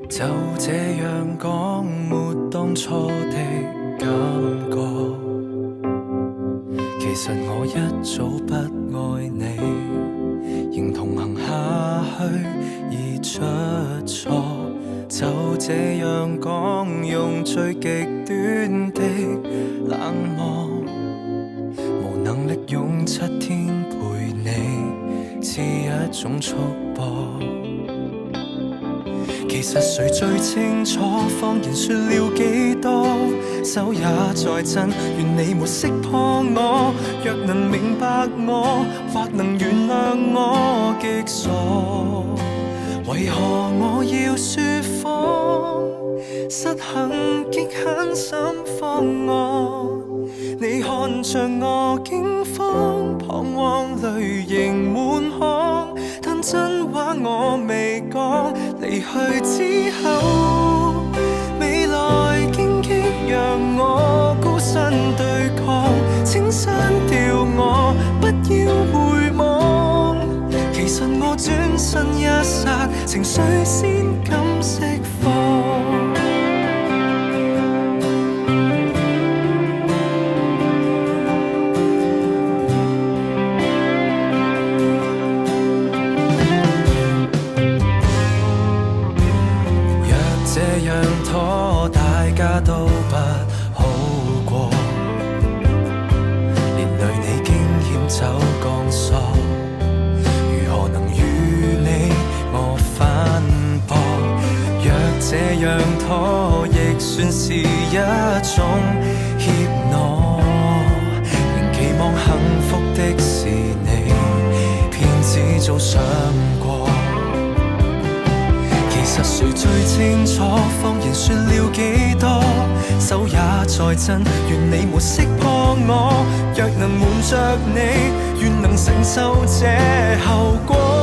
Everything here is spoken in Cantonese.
就這樣講，沒當初的感覺。其實我一早不愛你，仍同行下去而出錯。就這樣講，用最極端的冷漠，無能力用7天陪你，似一種束縛。其實誰最清楚，謊言說了幾多，手也在震，願你沒識破我。若能明白我，或能原諒我極傻，為何我要說謊？失衡極狠心慌我，你看着我驚慌，彷徨淚盈滿腔，但真話我未講。離去之後，未來荊棘讓我孤身對抗，請刪掉我，不要回望。其實我轉身一剎，情緒先敢釋放。大家都不好過，連累你驚險走鋼索，如何能與你我反駁？若這樣拖，亦算是一種怯懦，仍期望幸福的是你，騙子早想過。其實誰最清楚，謊言說了幾多，手也在震，願你沒識破我。若能瞞着你，願能承受這後果。